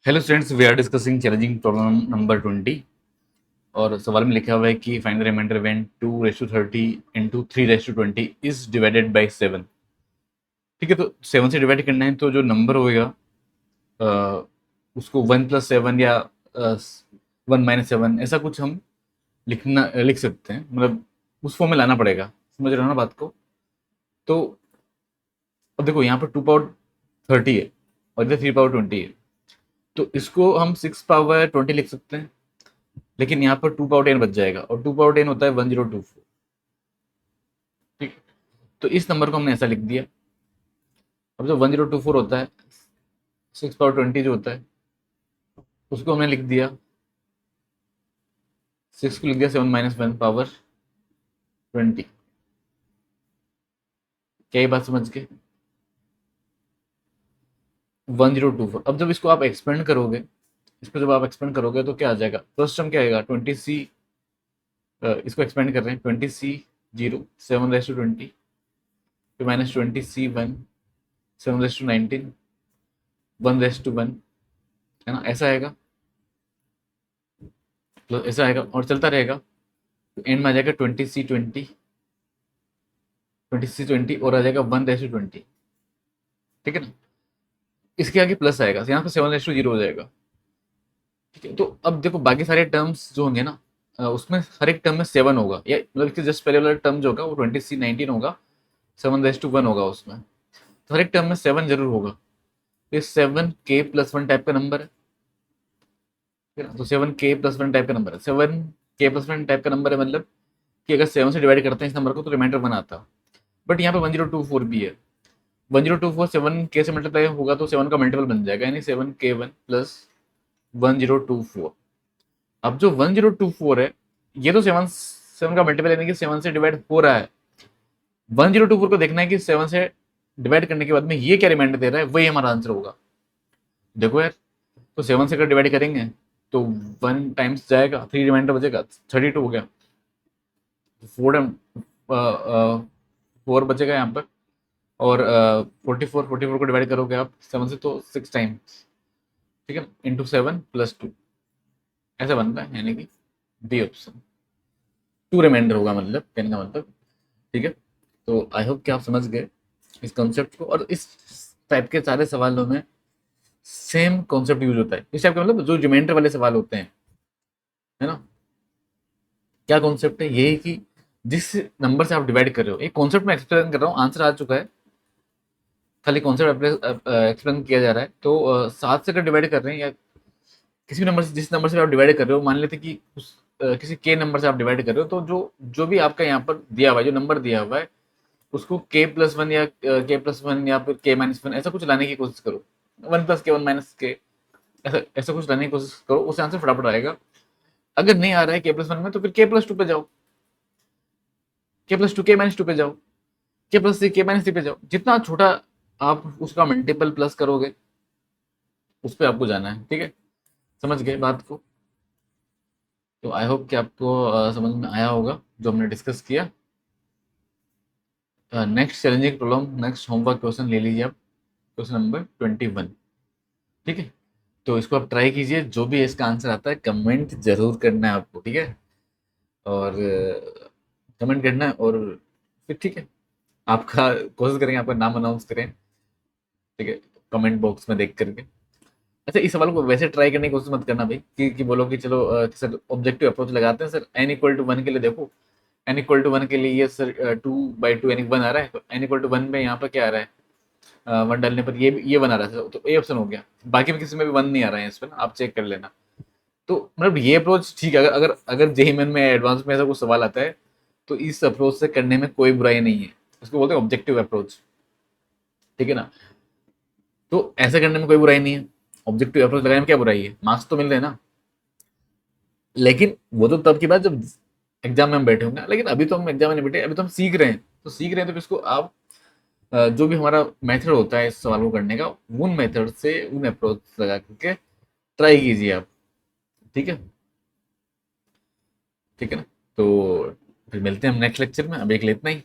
Hello students, we are discussing challenging problem number 20 और सवाल में लिखा हुआ है कि find the remainder when 2 raise to 30 into 3 raise to 20 is divided by 7। ठीक है, तो 7 से डिवाइड करना है तो जो नंबर होएगा उसको 1+7 या 1-7 ऐसा कुछ हम लिख सकते हैं, मतलब उस फॉर्म में लाना पड़ेगा। समझ रहे हो ना बात को? तो अब देखो, यहाँ पर 2 पावर 30 है और इधर 3 पावर 20 है, तो इसको हम 6 पावर 20 लिख सकते हैं, लेकिन यहाँ पर 2 पावर 10 बच जाएगा और 2 पावर 10 होता है 1024। ठीक है, तो इस नंबर को हमने ऐसा लिख दिया। अब जो 1024 होता है, 6 पावर 20 जो होता है उसको हमने लिख दिया, 6 को लिख दिया 7-1 पावर 20। क्या ये बात समझ के? 1024। अब जब इसको आप एक्सपेंड करोगे, इसको जब आप एक्सपेंड करोगे तो क्या आ जाएगा? फर्स्ट टर्म क्या आएगा? 20C, इसको एक्सपेंड कर रहे हैं, 20C0 7 रेस टू 20, फिर -20C1 7 raise to 19 1 raise to 1, है ना? ऐसा आएगा, प्लस ऐसा आएगा और चलता रहेगा। एंड में आ जाएगा 20C20 और आ जाएगा 1 रेस टू 20। ठीक है ना? इसके आगे प्लस आएगा, यहाँ पे 7 रेस टू 0 हो जाएगा। ठीक है, तो अब देखो बाकी सारे टर्म्स जो होंगे ना, उसमें हर एक टर्म में 7 होगा, या मतलब इसके जस्ट पहले वाला टर्म जो होगा वो 20C19 होगा, 7 रेस टू 1 होगा उसमें, तो हर एक टर्म में 7 जरूर होगा। ये 7K+1 टाइप का नंबर है। ठीक है ना? तो 7K+1 टाइप का नंबर है, 7K+1 टाइप का नंबर है, मतलब कि अगर 7 से डिवाइड करते हैं इस नंबर को तो रिमाइंडर 1 आता। बट यहाँ पे 1024 भी है। 1024 7K से मल्टीप्लाई होगा तो 7 का मल्टीपल बन जाएगा, यानी 7K1+1024। अब जो 1024 है, ये तो 7 का मल्टीपल यानी कि 7 से डिवाइड हो रहा है। 1024 को देखना है कि 7 से डिवाइड करने के बाद में ये क्या रिमाइंडर दे रहा है, वही हमारा आंसर होगा। देखो यार, तो 7 से अगर डिवाइड करेंगे तो 1 टाइम्स जाएगा, 3 रिमाइंडर बचेगा, 32 हो गया। 4 बचेगा यहाँ पर, और 44 को डिवाइड करोगे आप 7 से तो 6 टाइम्स। ठीक है, इंटू 7+2 ऐसा बनता है, यानी कि बी ऑप्शन 2 रिमाइंडर होगा, मतलब कहने का मतलब। ठीक है, तो आई होप कि आप समझ गए इस कॉन्सेप्ट को, और इस टाइप के सारे सवालों में सेम कॉन्सेप्ट यूज होता है। इस टाइप के मतलब जो रिमाइंडर वाले सवाल होते हैं, है ना? क्या कॉन्सेप्ट है? ये है कि जिस नंबर से आप डिवाइड कर रहे हो, एक कॉन्सेप्ट में एक्सप्लेन कर रहा हूँ, आंसर आ चुका है, खाली कॉन्सेप्ट एक्सप्लेन किया जा रहा है। तो 7 से अगर डिवाइड कर रहे हैं, या किसी भी नंबर से, जिस नंबर से आप डिवाइड कर रहे हो, मान लेते कि उस किसी के नंबर से आप डिवाइड कर रहे हो, तो जो जो भी आपका यहाँ पर दिया हुआ है, जो नंबर दिया हुआ है, उसको K+1 या K+1 या फिर K-1 ऐसा कुछ लाने की कोशिश करो, 1+K 1-K, ऐसा ऐसा कुछ लाने की कोशिश करो, उससे आंसर फटाफट आएगा। अगर नहीं आ रहा है K+1 में तो फिर K+2 पे जाओ, K+2 K-2 पे जाओ, K+3 K-3 पे जाओ। जितना छोटा आप उसका मल्टीपल प्लस करोगे, उस पर आपको जाना है। ठीक है, समझ गए बात को? तो आई होप कि आपको समझ में आया होगा जो हमने डिस्कस किया। Next challenging problem, next homework question ले लीजिए आप, क्वेश्चन नंबर 21। ठीक है, तो इसको आप ट्राई कीजिए, जो भी इसका आंसर आता है कमेंट जरूर करना है आपको। ठीक है, और कमेंट करना है, और फिर ठीक है, आपका कोशिश करेंगे आपका नाम अनाउंस करें। ठीक है, कमेंट बॉक्स में देख करके। अच्छा, इस सवाल को वैसे ट्राई करने की कोशिश मत करना भाई, कि बोलो कि चलो सर ऑब्जेक्टिव अप्रोच लगाते हैं सर, n=1 के लिए देखो, n=1 के लिए ये सर 2/2 यानी 1 आ रहा है, तो n=1 में यहाँ पर क्या आ रहा है, 1 डालने पर ये 1 आ रहा है, तो ए ऑप्शन हो गया। बाकी में किसी में भी 1 नहीं आ रहा है इस पर, आप चेक कर लेना। तो मतलब ये अप्रोच ठीक है, अगर अगर अगर जेईई में एडवांस में ऐसा कुछ सवाल आता है तो इस अप्रोच से करने में कोई बुराई नहीं है, उसको बोलते हैं ऑब्जेक्टिव अप्रोच। ठीक है ना? तो ऐसा करने में कोई बुराई नहीं है, ऑब्जेक्टिव अप्रोच लगाने में क्या बुराई है, मार्क्स तो मिल रहे हैं ना। लेकिन वो तो तब की बात जब एग्जाम में हम बैठे होंगे, लेकिन अभी तो हम एग्जाम में नहीं बैठे, अभी तो हम सीख रहे हैं। तो सीख रहे हैं तो इसको आप जो भी हमारा मेथड होता है इस सवाल को करने का, उन मेथड से, उन अप्रोच लगा करके ट्राई कीजिए आप। ठीक है, ठीक है ना? तो फिर मिलते हैं हम नेक्स्ट लेक्चर में, अभी एक लेते नहीं।